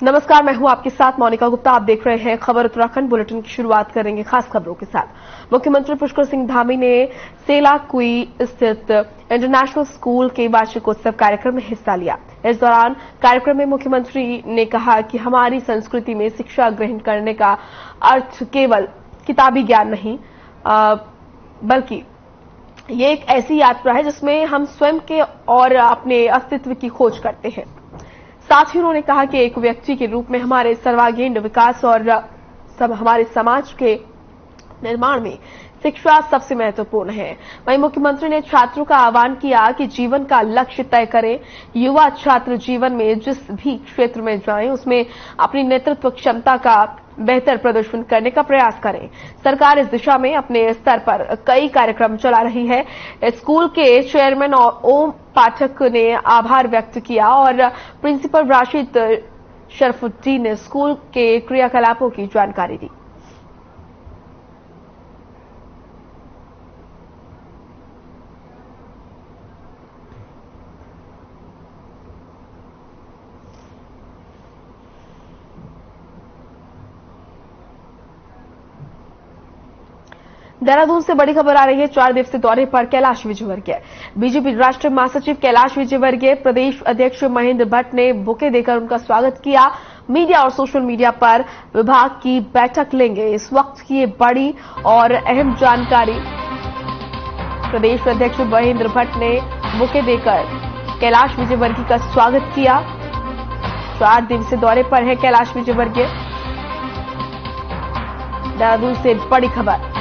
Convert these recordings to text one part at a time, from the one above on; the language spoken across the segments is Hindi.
नमस्कार, मैं हूं आपके साथ मोनिका गुप्ता। आप देख रहे हैं खबर उत्तराखंड। बुलेटिन की शुरुआत करेंगे खास खबरों के साथ। मुख्यमंत्री पुष्कर सिंह धामी ने सेलाकुई स्थित इंटरनेशनल स्कूल के वार्षिकोत्सव कार्यक्रम में हिस्सा लिया। इस दौरान कार्यक्रम में मुख्यमंत्री ने कहा कि हमारी संस्कृति में शिक्षा ग्रहण करने का अर्थ केवल किताबी ज्ञान नहीं, बल्कि ये एक ऐसी यात्रा है जिसमें हम स्वयं के और अपने अस्तित्व की खोज करते हैं। साथ ही उन्होंने कहा कि एक व्यक्ति के रूप में हमारे सर्वांगीण विकास और हमारे समाज के निर्माण में शिक्षा सबसे महत्वपूर्ण है। वहीं मुख्यमंत्री ने छात्रों का आह्वान किया कि जीवन का लक्ष्य तय करें। युवा छात्र जीवन में जिस भी क्षेत्र में जाएं, उसमें अपनी नेतृत्व क्षमता का बेहतर प्रदर्शन करने का प्रयास करें। सरकार इस दिशा में अपने स्तर पर कई कार्यक्रम चला रही है। स्कूल के चेयरमैन ओम पाठक ने आभार व्यक्त किया और प्रिंसिपल राशिद शरफुद्दीन ने स्कूल के क्रियाकलापों की जानकारी दी। देहरादून से बड़ी खबर आ रही है। 4 दिवसीय दौरे पर कैलाश विजयवर्गीय। बीजेपी राष्ट्रीय महासचिव कैलाश विजयवर्गीय प्रदेश अध्यक्ष महेंद्र भट्ट ने बुके देकर उनका स्वागत किया। मीडिया और सोशल मीडिया पर विभाग की बैठक लेंगे। इस वक्त की ये बड़ी और अहम जानकारी। प्रदेश अध्यक्ष महेंद्र भट्ट ने बुके देकर कैलाश विजयवर्गीय का स्वागत किया। 4 दिवसीय दौरे पर है कैलाश विजयवर्गीय। देहरादून से बड़ी खबर।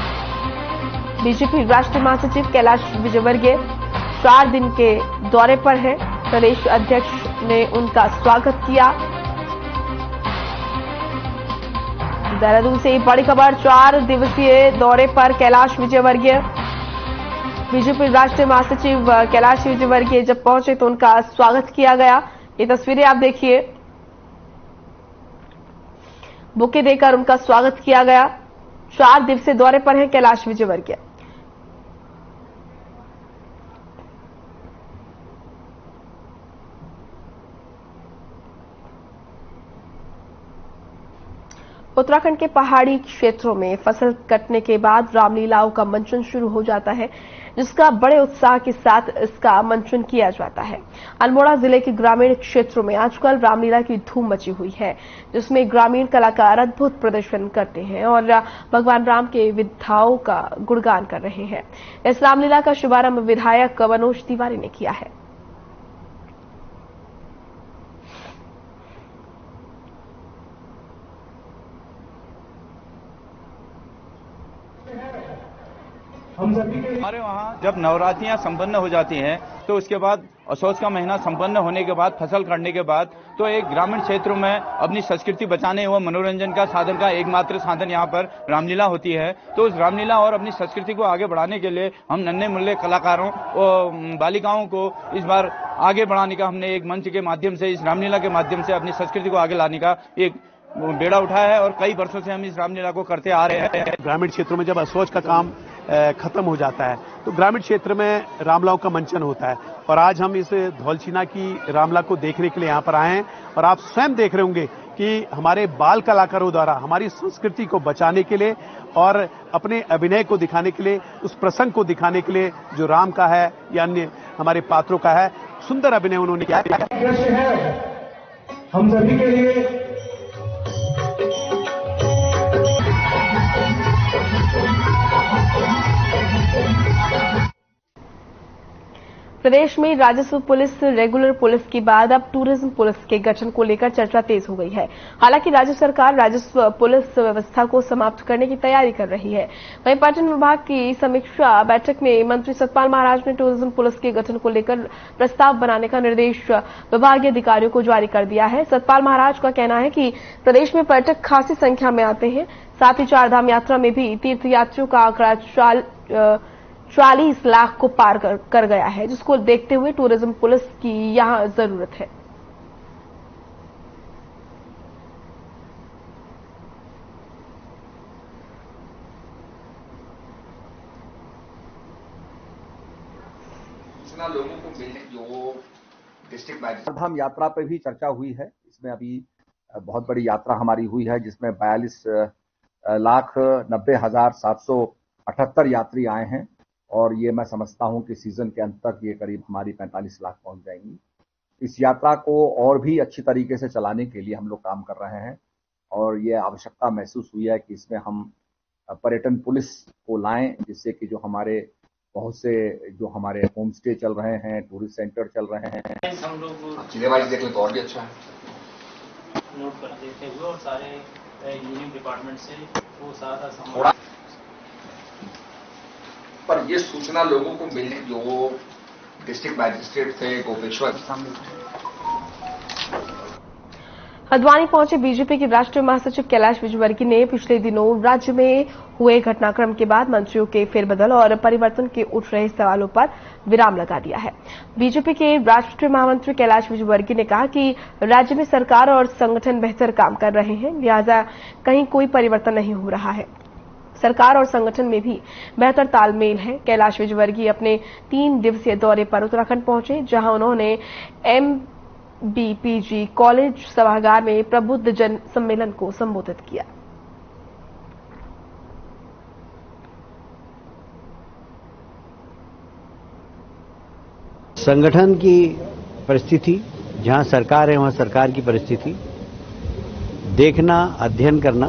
बीजेपी राष्ट्रीय महासचिव कैलाश विजयवर्गीय 4 दिन के दौरे पर हैं। प्रदेश अध्यक्ष ने उनका स्वागत किया। देहरादून से बड़ी खबर। 4 दिवसीय दौरे पर कैलाश विजयवर्गीय। बीजेपी राष्ट्रीय महासचिव कैलाश विजयवर्गीय जब पहुंचे तो उनका स्वागत किया गया। ये तस्वीरें आप देखिए। बुके देकर उनका स्वागत किया गया। 4 दिवसीय दौरे पर हैं कैलाश विजयवर्गीय। उत्तराखंड के पहाड़ी क्षेत्रों में फसल कटने के बाद रामलीलाओं का मंचन शुरू हो जाता है, जिसका बड़े उत्साह के साथ इसका मंचन किया जाता है। अल्मोड़ा जिले के ग्रामीण क्षेत्रों में आजकल रामलीला की धूम मची हुई है, जिसमें ग्रामीण कलाकार अद्भुत प्रदर्शन करते हैं और भगवान राम के विधाओं का गुणगान कर रहे हैं। इस रामलीला का शुभारंभ विधायक मनोज तिवारी ने किया है। हमारे वहाँ जब नवरात्रियां संपन्न हो जाती हैं तो उसके बाद असौच का महीना संपन्न होने के बाद फसल काटने के बाद तो एक ग्रामीण क्षेत्रों में अपनी संस्कृति बचाने व मनोरंजन का साधन का एकमात्र साधन यहाँ पर रामलीला होती है। तो उस रामलीला और अपनी संस्कृति को आगे बढ़ाने के लिए हम नन्हे मुन्ने कलाकारों और बालिकाओं को इस बार आगे बढ़ाने का हमने एक मंच के माध्यम से, इस रामलीला के माध्यम से अपनी संस्कृति को आगे लाने का एक बेड़ा उठाया है और कई वर्षों से हम इस रामलीला को करते आ रहे हैं। ग्रामीण क्षेत्रों में जब असौच का काम खत्म हो जाता है तो ग्रामीण क्षेत्र में रामलीलाओं का मंचन होता है और आज हम इस धौलछीना की रामलीला को देखने के लिए यहाँ पर आए हैं और आप स्वयं देख रहे होंगे कि हमारे बाल कलाकारों द्वारा हमारी संस्कृति को बचाने के लिए और अपने अभिनय को दिखाने के लिए, उस प्रसंग को दिखाने के लिए जो राम का है या अन्य हमारे पात्रों का है, सुंदर अभिनय उन्होंने किया है। हम सभी के लिए प्रदेश में राजस्व पुलिस, रेगुलर पुलिस के बाद अब टूरिज्म पुलिस के गठन को लेकर चर्चा तेज हो गई है। हालांकि राज्य सरकार राजस्व पुलिस व्यवस्था को समाप्त करने की तैयारी कर रही है। वहीं पर्यटन विभाग की समीक्षा बैठक में मंत्री सतपाल महाराज ने टूरिज्म पुलिस के गठन को लेकर प्रस्ताव बनाने का निर्देश विभागीय अधिकारियों को जारी कर दिया है। सतपाल महाराज का कहना है कि प्रदेश में पर्यटक खासी संख्या में आते हैं। साथ ही चारधाम यात्रा में भी तीर्थयात्रियों का आंकड़ा 40 लाख को पार कर गया है, जिसको देखते हुए टूरिज्म पुलिस की यहां जरूरत है। लोगों को मिलने जो डिस्ट्रिक्ट मैजिस्ट्रेट चारधाम यात्रा पर भी चर्चा हुई है। इसमें अभी बहुत बड़ी यात्रा हमारी हुई है, जिसमें 42,90,778 यात्री आए हैं और ये मैं समझता हूं कि सीजन के अंत तक ये करीब हमारी 45 लाख पहुंच जाएंगी। इस यात्रा को और भी अच्छी तरीके से चलाने के लिए हम लोग काम कर रहे हैं और ये आवश्यकता महसूस हुई है कि इसमें हम पर्यटन पुलिस को लाएं, जिससे कि जो हमारे बहुत से जो हमारे होम स्टे चल रहे हैं, टूरिस्ट सेंटर चल रहे हैं, हम लोग सिनेमाइज देख ले तो और भी अच्छा है, नोट कर देते हुए और सारे यूनियन डिपार्टमेंट से वो सारा सामान। पर ये सूचना लोगों को मिली, जो डिस्ट्रिक्ट मैजिस्ट्रेट थे गोपेश्वर हल्द्वानी पहुंचे बीजेपी के राष्ट्रीय महासचिव कैलाश विजयवर्गीय ने पिछले दिनों राज्य में हुए घटनाक्रम के बाद मंत्रियों के फेरबदल और परिवर्तन के उठ रहे सवालों पर विराम लगा दिया है। बीजेपी के राष्ट्रीय महामंत्री कैलाश विजयवर्गीय ने कहा कि राज्य में सरकार और संगठन बेहतर काम कर रहे हैं, लिहाजा कहीं कोई परिवर्तन नहीं हो रहा है। सरकार और संगठन में भी बेहतर तालमेल है। कैलाश विजयवर्गीय अपने 3 दिवसीय दौरे पर उत्तराखंड पहुंचे, जहां उन्होंने MBPG कॉलेज सभागार में प्रबुद्ध जन सम्मेलन को संबोधित किया। संगठन की परिस्थिति, जहां सरकार है वहां सरकार की परिस्थिति देखना, अध्ययन करना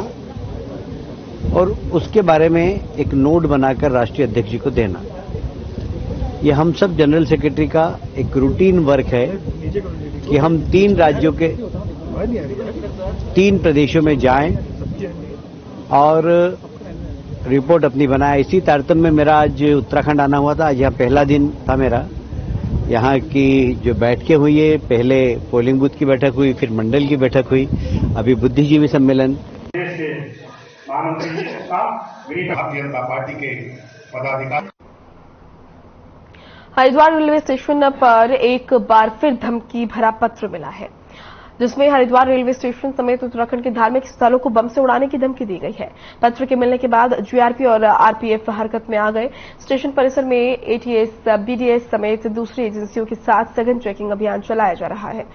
और उसके बारे में एक नोट बनाकर राष्ट्रीय अध्यक्ष जी को देना। ये हम सब जनरल सेक्रेटरी का एक रूटीन वर्क है कि हम 3 राज्यों के 3 प्रदेशों में जाएं और रिपोर्ट अपनी बनाएं। इसी तारतम्य में मेरा आज उत्तराखंड आना हुआ था। आज यहाँ पहला दिन था मेरा। यहाँ की जो बैठकें हुई है, पहले पोलिंग बूथ की बैठक हुई, फिर मंडल की बैठक हुई, अभी बुद्धिजीवी सम्मेलन। महामंत्री जी के साथ भारतीय जनता पार्टी के पदाधिकारी। हरिद्वार रेलवे स्टेशन पर एक बार फिर धमकी भरा पत्र मिला है, जिसमें हरिद्वार रेलवे स्टेशन समेत उत्तराखंड के धार्मिक स्थलों को बम से उड़ाने की धमकी दी गई है। पत्र के मिलने के बाद जीआरपी और आरपीएफ हरकत में आ गए। स्टेशन परिसर में एटीएस, बीडीएस समेत दूसरी एजेंसियों के साथ सघन चेकिंग अभियान चलाया जा रहा है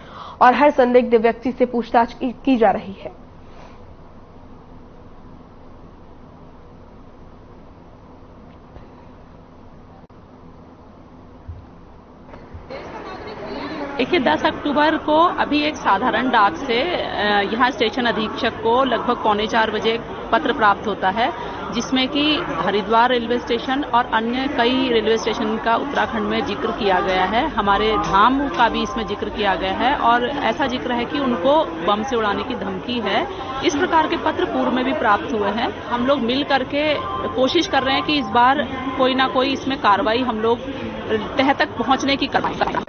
और हर संदिग्ध व्यक्ति से पूछताछ की जा रही है। देखिए 10 अक्टूबर को अभी एक साधारण डाक से यहाँ स्टेशन अधीक्षक को लगभग 3:45 बजे पत्र प्राप्त होता है, जिसमें कि हरिद्वार रेलवे स्टेशन और अन्य कई रेलवे स्टेशन का उत्तराखंड में जिक्र किया गया है। हमारे धाम का भी इसमें जिक्र किया गया है और ऐसा जिक्र है कि उनको बम से उड़ाने की धमकी है। इस प्रकार के पत्र पूर्व में भी प्राप्त हुए हैं। हम लोग मिल करके कोशिश कर रहे हैं कि इस बार कोई ना कोई इसमें कार्रवाई हम लोग तह तक पहुंचने की करवाएं।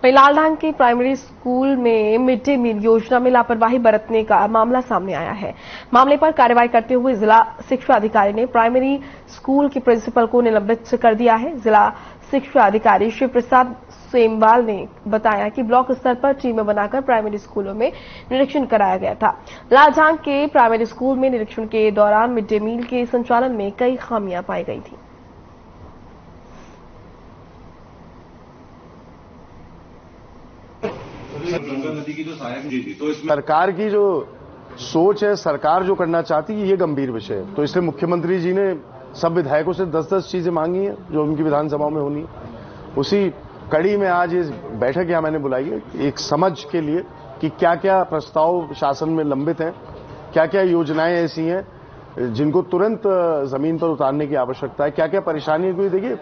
वहीं लालधाम के प्राइमरी स्कूल में मिड डे मील योजना में लापरवाही बरतने का मामला सामने आया है। मामले पर कार्रवाई करते हुए जिला शिक्षा अधिकारी ने प्राइमरी स्कूल के प्रिंसिपल को निलंबित कर दिया है। जिला शिक्षा अधिकारी शिव प्रसाद सेमवाल ने बताया कि ब्लॉक स्तर पर टीमें बनाकर प्राइमरी स्कूलों में निरीक्षण कराया गया था। लालधाम के प्राइमरी स्कूल में निरीक्षण के दौरान मिड डे मील के संचालन में कई खामियां पाई गई थी। तो सरकार की जो सोच है, सरकार जो करना चाहती है, ये गंभीर विषय है। तो इसलिए मुख्यमंत्री जी ने सब विधायकों से 10-10 चीजें मांगी हैं जो उनकी विधानसभा में होनी है। उसी कड़ी में आज इस बैठक यहाँ मैंने बुलाई है, एक समझ के लिए कि क्या क्या प्रस्ताव शासन में लंबित हैं, क्या क्या योजनाएं ऐसी हैं जिनको तुरंत जमीन पर उतारने की आवश्यकता है, क्या क्या परेशानी हुई। देखिए,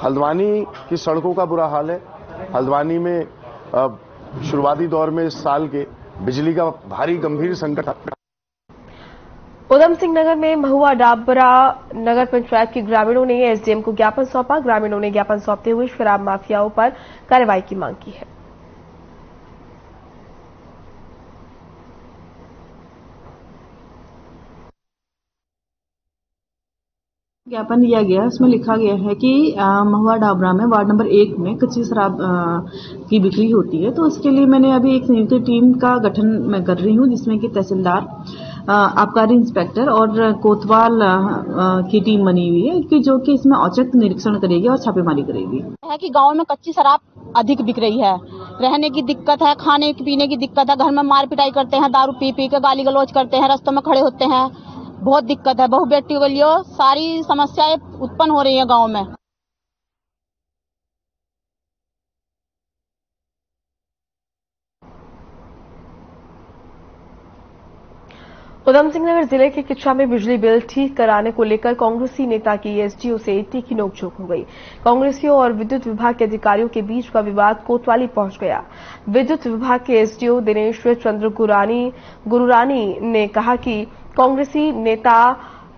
हल्द्वानी की सड़कों का बुरा हाल है। हल्द्वानी में शुरुआती दौर में इस साल के बिजली का भारी गंभीर संकट। उधम सिंह नगर में महुआ डाबरा नगर पंचायत के ग्रामीणों ने एसडीएम को ज्ञापन सौंपा। ग्रामीणों ने ज्ञापन सौंपते हुए शराब माफियाओं पर कार्रवाई की मांग की है। ज्ञापन दिया गया, उसमें लिखा गया है कि महुआ डाबरा में वार्ड नंबर 1 में कच्ची शराब की बिक्री होती है। तो इसके लिए मैंने अभी एक संयुक्त टीम का गठन मैं कर रही हूं, जिसमें कि तहसीलदार, आबकारी इंस्पेक्टर और कोतवाल की टीम बनी हुई है कि जो कि इसमें औचक निरीक्षण करेगी और छापेमारी करेगी। है कि गांव में कच्ची शराब अधिक बिक रही है। रहने की दिक्कत है, खाने पीने की दिक्कत है, घर में मार पिटाई करते हैं, दारू पी पी के गाली गलौज करते हैं, रास्तों में खड़े होते हैं, बहुत दिक्कत है। बहु बेटियों के लिए सारी समस्याएं उत्पन्न हो रही है गाँव में। उधम सिंह नगर जिले के किच्चा में बिजली बिल ठीक कराने को लेकर कांग्रेसी नेता की एसडीओ से तीखी नोकझोंक हो गई। कांग्रेसियों और विद्युत विभाग के अधिकारियों के बीच का विवाद कोतवाली पहुंच गया। विद्युत विभाग के एसडीओ दिनेश चंद्र गुरुरानी ने कहा कि कांग्रेसी नेता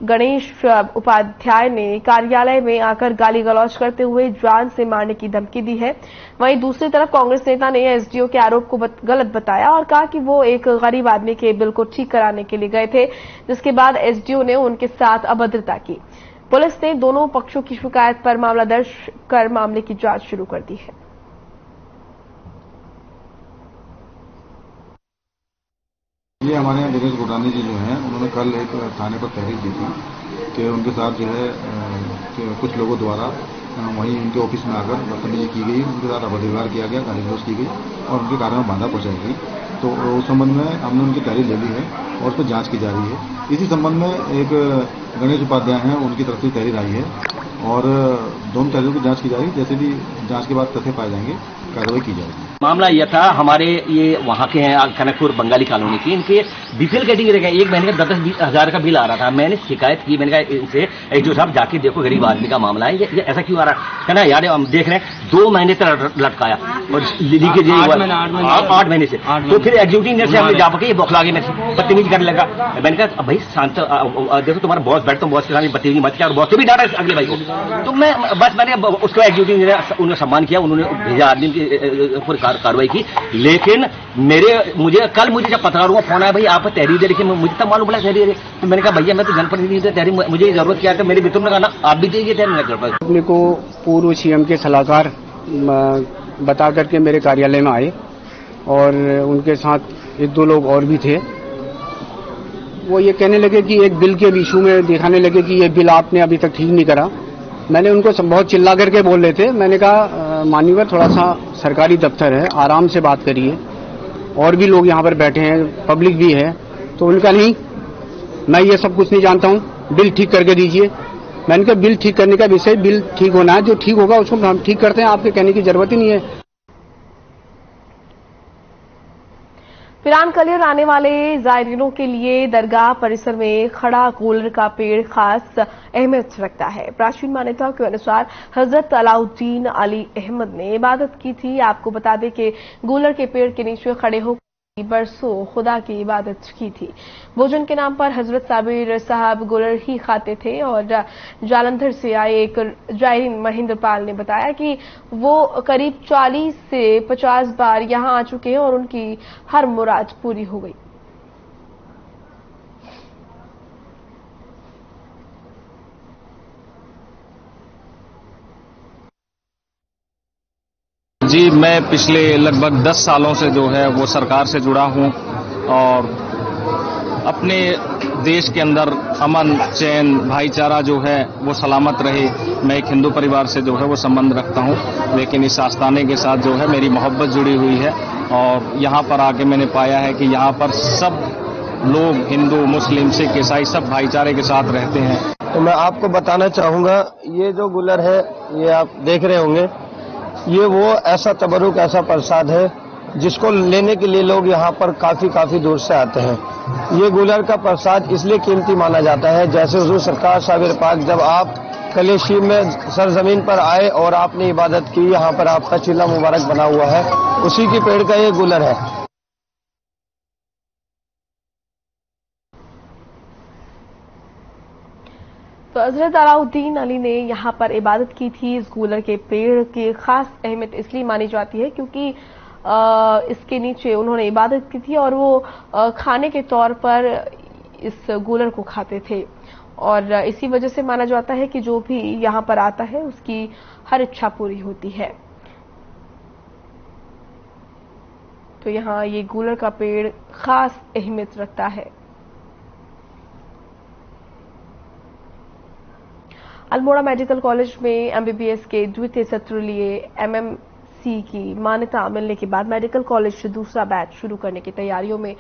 गणेश उपाध्याय ने कार्यालय में आकर गाली गलौज करते हुए जान से मारने की धमकी दी है। वहीं दूसरी तरफ कांग्रेस नेता ने एसडीओ के आरोप को गलत बताया और कहा कि वो एक गरीब आदमी के बिल को ठीक कराने के लिए गए थे, जिसके बाद एसडीओ ने उनके साथ अभद्रता की। पुलिस ने दोनों पक्षों की शिकायत पर मामला दर्ज कर मामले की जांच शुरू कर दी है। ये हमारे यहाँ दिनेश गुरानी जी जो हैं, उन्होंने कल एक थाने पर तहरीर दी थी कि उनके साथ जो है कि कुछ लोगों द्वारा वहीं उनके ऑफिस में आकर बदतमीजी की गई, उनके साथ अभद्र किया गया, गाली गलौज की गई और उनके कार्य में बाधा पहुंचाई गई। तो उस संबंध में हमने उनकी तहरीर ले ली है और उस पर जाँच की जा रही है। इसी संबंध में एक गणेश उपाध्याय हैं, उनकी तरफ से तहरीर आई है और दोनों तहरीरों की जाँच की जा रही है। जैसे भी जाँच के बाद तथ्य पाए जाएंगे कार्रवाई की जाएगी। मामला यह था, हमारे ये वहाँ के हैं कनकपुर बंगाली कॉलोनी की, इनके बीपीएल कैटेगरी का एक महीने का 10-20 हजार का बिल आ रहा था। मैंने शिकायत की, मैंने कहा इनसे एक जो साहब जाके देखो गरीब आदमी का मामला है, ये ऐसा क्यों आ रहा है? कहना यार हम देख रहे हैं 2 महीने तक लटकाया और लीकेज 8 महीने से। तो फिर एग्जीक्यूटिव से हमने जा पाके ये बौखला के मेरे बदतमीजी करने लगा। मैंने कहा भाई शांत देखो, तुम्हारा बॉस बैठ, तुम बॉस के सामने बदतमीजी मत किया और बॉस से भी डांटा अगले भाई को। तो मैं बस मैंने उसको एग्जीक्यूटिव ने उन्होंने सम्मान किया, उन्होंने भेजा आदमी की कार्रवाई की। लेकिन मुझे जब पत्रकारों का फोन आया, भाई आप तहरीर दे रखी, मुझे तब मालूम पड़ा तहरीर है। तो मैंने कहा भैया मैं तो जनप्रतिनिधि हूं, तहरीर मुझे जरूरत क्या है? मेरे मित्रों ने कहा आप भी दीजिए तहरीर न कर पाए। अपने को पूर्व सीएम के सलाहकार बता करके मेरे कार्यालय में आए और उनके साथ 1-2 लोग और भी थे। वो ये कहने लगे कि एक बिल के इशू में दिखाने लगे कि ये बिल आपने अभी तक ठीक नहीं करा। मैंने उनको बहुत चिल्ला करके बोल रहे थे। मैंने कहा माननीय थोड़ा सा सरकारी दफ्तर है, आराम से बात करिए, और भी लोग यहाँ पर बैठे हैं, पब्लिक भी है। तो उनका नहीं, मैं ये सब कुछ नहीं जानता हूँ, बिल ठीक करके दीजिए। मैंने कहा बिल ठीक करने का विषय, बिल ठीक होना है, जो ठीक होगा उसको हम ठीक करते हैं, आपके कहने की जरूरत ही नहीं है। पिरान कलियर आने वाले जायरीनों के लिए दरगाह परिसर में खड़ा गूलर का पेड़ खास अहमियत रखता है। प्राचीन मान्यताओं के अनुसार हजरत अलाउद्दीन अली अहमद ने इबादत की थी। आपको बता दें कि गूलर के पेड़ के नीचे खड़े होकर बरसों खुदा की इबादत की थी। भोजन के नाम पर हजरत साबिर साहब गूलर ही खाते थे और जालंधर से आए एक जायरीन महेंद्र पाल ने बताया कि वो करीब 40 से 50 बार यहां आ चुके हैं और उनकी हर मुराद पूरी हो गई। जी, मैं पिछले लगभग 10 सालों से जो है वो सरकार से जुड़ा हूं और अपने देश के अंदर अमन, चैन, भाईचारा जो है वो सलामत रहे। मैं एक हिंदू परिवार से जो है वो संबंध रखता हूं, लेकिन इस आस्थाने के साथ जो है मेरी मोहब्बत जुड़ी हुई है और यहाँ पर आके मैंने पाया है कि यहाँ पर सब लोग हिंदू, मुस्लिम, सिख, ईसाई सब भाईचारे के साथ रहते हैं। तो मैं आपको बताना चाहूँगा, ये जो गुलर है ये आप देख रहे होंगे, ये वो ऐसा तबरुक, ऐसा प्रसाद है जिसको लेने के लिए लोग यहाँ पर काफी दूर से आते हैं। ये गुलर का प्रसाद इसलिए कीमती माना जाता है, जैसे हुजूर सरकार साबिर पाक जब आप कलेशी में सरजमीन पर आए और आपने इबादत की, यहाँ पर आपका चिल्ला मुबारक बना हुआ है, उसी की पेड़ का ये गुलर है। तो हजरत अलाउद्दीन अली ने यहाँ पर इबादत की थी। इस गूलर के पेड़ की खास अहमियत इसलिए मानी जाती है क्योंकि इसके नीचे उन्होंने इबादत की थी और वो खाने के तौर पर इस गूलर को खाते थे और इसी वजह से माना जाता है कि जो भी यहाँ पर आता है उसकी हर इच्छा पूरी होती है। तो यहाँ ये गूलर का पेड़ खास अहमियत रखता है। अल्मोड़ा मेडिकल कॉलेज में एमबीबीएस के द्वितीय सत्र लिए एनएमसी की मान्यता मिलने के बाद मेडिकल कॉलेज दूसरा बैच शुरू करने की तैयारियों में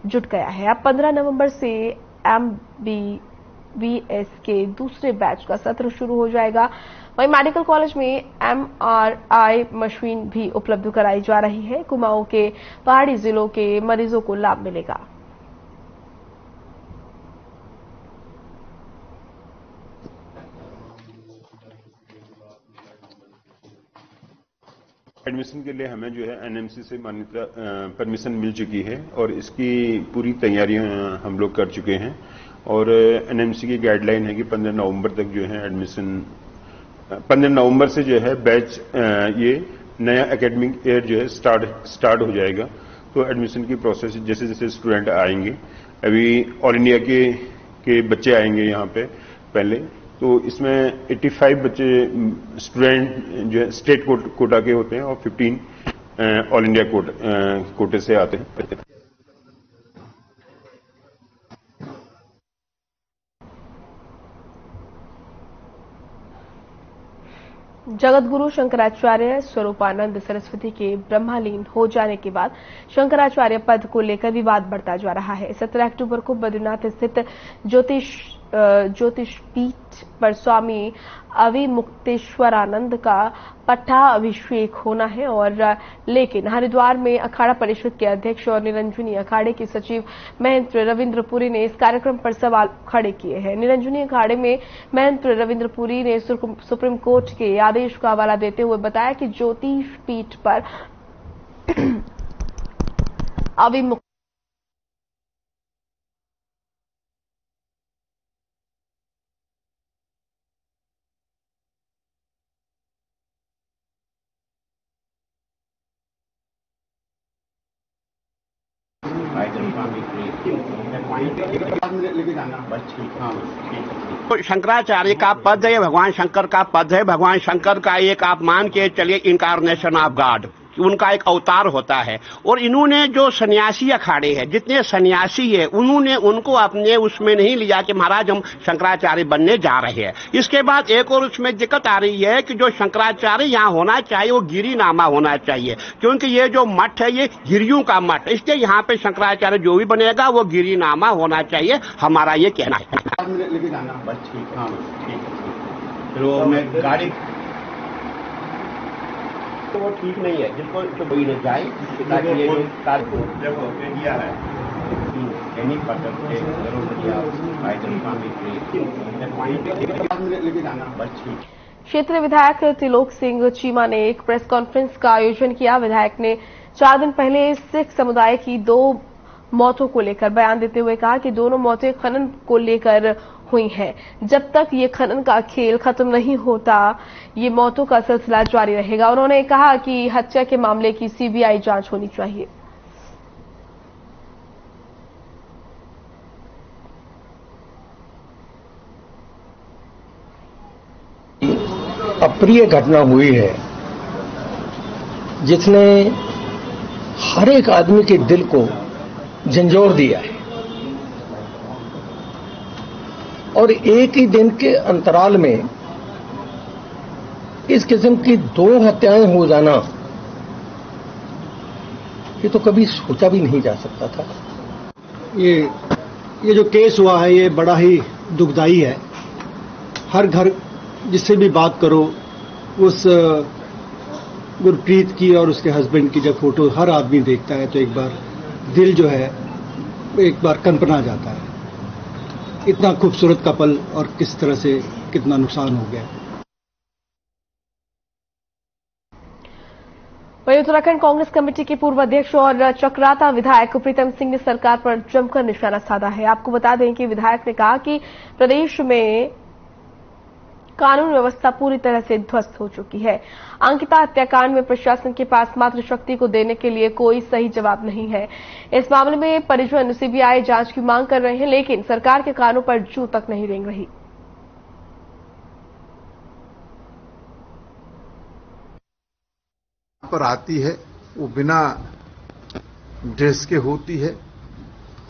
जुट गया है। अब 15 नवंबर से MBBS के दूसरे बैच का सत्र शुरू हो जाएगा। वहीं मेडिकल कॉलेज में MRI मशीन भी उपलब्ध कराई जा रही है। कुमाऊं के पहाड़ी जिलों के मरीजों को लाभ मिलेगा। एडमिशन के लिए हमें जो है एनएमसी से मान्यता परमिशन मिल चुकी है और इसकी पूरी तैयारियां हम लोग कर चुके हैं और एनएमसी की गाइडलाइन है कि 15 नवंबर तक जो है एडमिशन 15 नवंबर से जो है बैच ये नया एकेडमिक ईयर जो है स्टार्ट हो जाएगा। तो एडमिशन की प्रोसेस जैसे जैसे स्टूडेंट आएंगे, अभी ऑल इंडिया के बच्चे आएंगे यहाँ पे पहले, तो इसमें 85 बच्चे स्टूडेंट जो है स्टेट कोटा के होते हैं और 15 ऑल इंडिया कोटे से आते हैं। जगतगुरु शंकराचार्य स्वरूपानंद सरस्वती के ब्रह्मलीन हो जाने के बाद शंकराचार्य पद को लेकर विवाद बढ़ता जा रहा है। 17 अक्टूबर को बद्रीनाथ स्थित ज्योतिष पीठ पर स्वामी अविमुक्तेश्वरानंद का पट्टाभिषेक होना है लेकिन हरिद्वार में अखाड़ा परिषद के अध्यक्ष और निरंजनी अखाड़े के सचिव महेंद्र रविंद्रपुरी ने इस कार्यक्रम पर सवाल खड़े किए हैं। निरंजनी अखाड़े में महेंद्र रविंद्रपुरी ने सुप्रीम कोर्ट के आदेश का हवाला देते हुए बताया कि ज्योतिष पीठ पर अविमुक्त शंकराचार्य का पद है, भगवान शंकर का पद है। भगवान शंकर का एक आप मान के चलिए इनकारनेशन ऑफ गॉड, उनका एक अवतार होता है। और इन्होंने जो सन्यासी अखाड़े हैं, जितने सन्यासी है, उन्होंने उनको अपने उसमें नहीं लिया कि महाराज हम शंकराचार्य बनने जा रहे हैं। इसके बाद एक और उसमें दिक्कत आ रही है कि जो शंकराचार्य यहाँ होना चाहिए वो गिरिनामा होना चाहिए, क्योंकि ये जो मठ है ये गिरियों का मठ, इसलिए यहाँ पे शंकराचार्य जो भी बनेगा वो गिरिनामा होना चाहिए, हमारा ये कहना है। लेके जाना बस ठीक है, ठीक है। फिर वो मैं गाड़ी तो वो ठीक नहीं है, जिसको तो वही न जाए ताकि ये जो कार को जब दिया है क्षेत्रीय विधायक त्रिलोक सिंह चीमा ने एक प्रेस कॉन्फ्रेंस का आयोजन किया। विधायक ने 4 दिन पहले सिख समुदाय की 2 मौतों को लेकर बयान देते हुए कहा कि दोनों मौतें खनन को लेकर हुई हैं। जब तक ये खनन का खेल खत्म नहीं होता ये मौतों का सिलसिला जारी रहेगा। उन्होंने कहा कि हत्या के मामले की सीबीआई जांच होनी चाहिए। अप्रिय घटना हुई है जिसने हर एक आदमी के दिल को झंझोर दिया है और एक ही दिन के अंतराल में इस किस्म की 2 हत्याएं हो जाना ये तो कभी सोचा भी नहीं जा सकता था। ये जो केस हुआ है ये बड़ा ही दुखदाई है। हर घर जिससे भी बात करो उस गुरप्रीत की और उसके हस्बैंड की जब फोटो हर आदमी देखता है तो एक बार दिल जो है एक बार कनपना जाता है। इतना खूबसूरत कपल और किस तरह से कितना नुकसान हो गया। वहीं उत्तराखंड कांग्रेस कमेटी के पूर्व अध्यक्ष और चक्राता विधायक प्रीतम सिंह ने सरकार पर जमकर निशाना साधा है। आपको बता दें कि विधायक ने कहा कि प्रदेश में कानून व्यवस्था पूरी तरह से ध्वस्त हो चुकी है। अंकिता हत्याकांड में प्रशासन के पास मात्र शक्ति को देने के लिए कोई सही जवाब नहीं है। इस मामले में परिजन सीबीआई जांच की मांग कर रहे हैं, लेकिन सरकार के कानों पर जूं तक नहीं रेंग रही। पर आती है वो बिना ड्रेस के होती है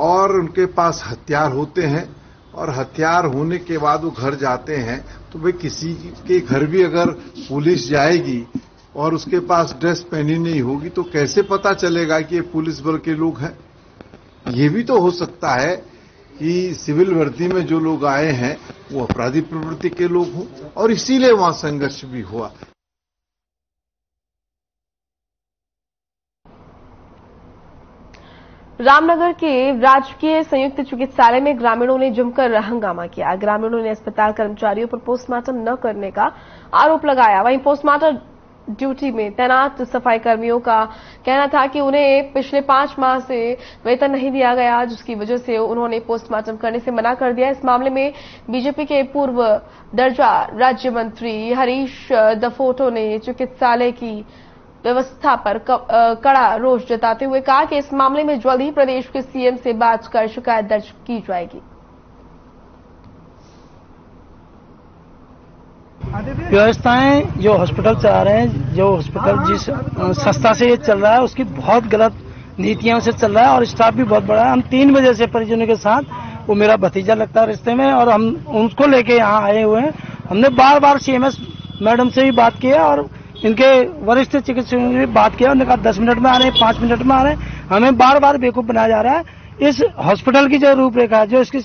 और उनके पास हथियार होते हैं और हथियार होने के बाद वो घर जाते हैं तो भाई किसी के घर भी अगर पुलिस जाएगी और उसके पास ड्रेस पहनी नहीं होगी तो कैसे पता चलेगा कि ये पुलिस बल के लोग हैं? ये भी तो हो सकता है कि सिविल वर्दी में जो लोग आए हैं वो अपराधी प्रवृत्ति के लोग हों और इसीलिए वहां संघर्ष भी हुआ। रामनगर के राजकीय संयुक्त चिकित्सालय में ग्रामीणों ने जमकर हंगामा किया। ग्रामीणों ने अस्पताल कर्मचारियों पर पोस्टमार्टम न करने का आरोप लगाया। वहीं पोस्टमार्टम ड्यूटी में तैनात सफाई कर्मियों का कहना था कि उन्हें पिछले 5 माह से वेतन नहीं दिया गया, जिसकी वजह से उन्होंने पोस्टमार्टम करने से मना कर दिया। इस मामले में बीजेपी के पूर्व दर्जा राज्य मंत्री हरीश दफोटो ने चिकित्सालय की व्यवस्था पर कड़ा रोष जताते हुए कहा कि इस मामले में जल्द ही प्रदेश के सीएम से बात कर शिकायत दर्ज की जाएगी। व्यवस्थाएं जो हॉस्पिटल चला रहे हैं, जो हॉस्पिटल जिस संस्था से ये चल रहा है उसकी बहुत गलत नीतियों से चल रहा है और स्टाफ भी बहुत बड़ा है। हम 3 बजे से परिजनों के साथ, वो मेरा भतीजा लगता है रिश्ते में, और हम उनको लेके यहाँ आए हुए हैं। हमने बार बार सीएमएस मैडम से भी बात किया और इनके वरिष्ठ चिकित्सकों से भी बात किया। उन्होंने कहा 10 मिनट में आ रहे हैं, 5 मिनट में आ रहे हैं। हमें बार बार बेवकूफ बनाया जा रहा है। इस हॉस्पिटल की जो रूपरेखा है, जो इसकी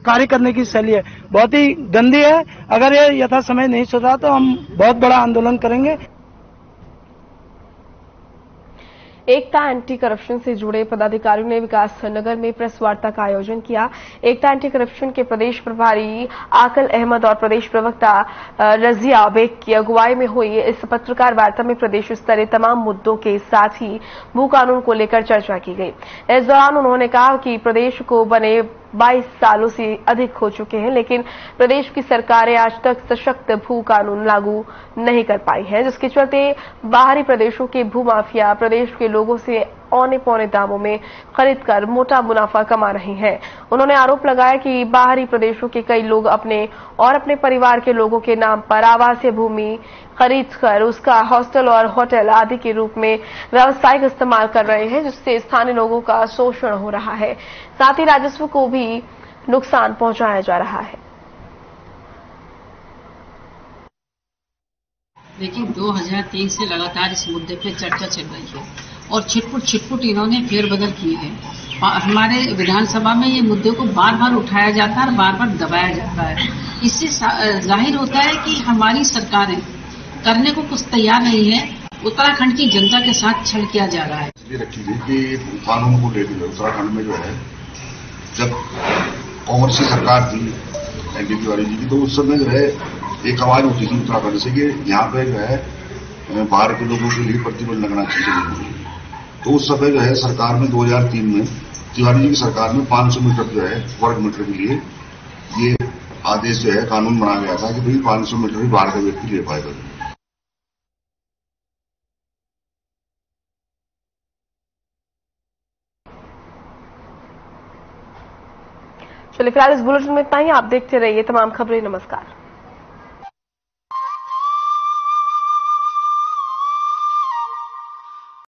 कार्य करने की शैली है, बहुत ही गंदी है। अगर ये यथा समय नहीं सुधरा तो हम बहुत बड़ा आंदोलन करेंगे। एकता एंटी करप्शन से जुड़े पदाधिकारियों ने विकास नगर में प्रेस वार्ता का आयोजन किया। एकता एंटी करप्शन के प्रदेश प्रभारी आकल अहमद और प्रदेश प्रवक्ता रजिया बेग की अगुवाई में हुई इस पत्रकार वार्ता में प्रदेश स्तरीय तमाम मुद्दों के साथ ही भू कानून को लेकर चर्चा की गई। इस दौरान उन्होंने कहा कि प्रदेश को बने 22 सालों से अधिक हो चुके हैं, लेकिन प्रदेश की सरकारें आज तक सशक्त भू कानून लागू नहीं कर पाई हैं, जिसके चलते बाहरी प्रदेशों के भू माफिया प्रदेश के लोगों से औने पौने दामों में खरीद कर मोटा मुनाफा कमा रहे हैं। उन्होंने आरोप लगाया कि बाहरी प्रदेशों के कई लोग अपने और अपने परिवार के लोगों के नाम पर आवासीय भूमि खरीदकर उसका हॉस्टल और होटल आदि के रूप में व्यावसायिक इस्तेमाल कर रहे हैं, जिससे स्थानीय लोगों का शोषण हो रहा है। साथ ही राजस्व को भी नुकसान पहुंचाया जा रहा है। लेकिन 2003 से लगातार इस मुद्दे पे चर्चा चल रही है और छिटपुट इन्होंने फेरबदल किए हैं। हमारे विधानसभा में ये मुद्दे को बार बार उठाया जाता है और बार बार दबाया जाता है। इससे जाहिर होता है कि हमारी सरकारें करने को कुछ तैयार नहीं है। उत्तराखंड की जनता के साथ छल किया जा रहा है। ये रखी गई कि कानून को लेकर उत्तराखंड में जो है, जब कांग्रेस की सरकार थी एनडी तिवारी जी की, तो उस समय जो है एक आवाज उठी थी उत्तराखंड से कि यहाँ पे जो है बाहर के लोगों के लिए प्रतिबंध लगना चाहिए। तो उस समय जो है सरकार में 2003 में तिवारी जी की सरकार में 500 मीटर जो है वर्ग मीटर के लिए ये आदेश जो है कानून बनाया गया था कि भाई 500 मीटर भी बाहर का व्यक्ति ले पाएगा। चलिए फिलहाल इस बुलेटिन में इतना ही। आप देखते रहिए तमाम खबरें। नमस्कार।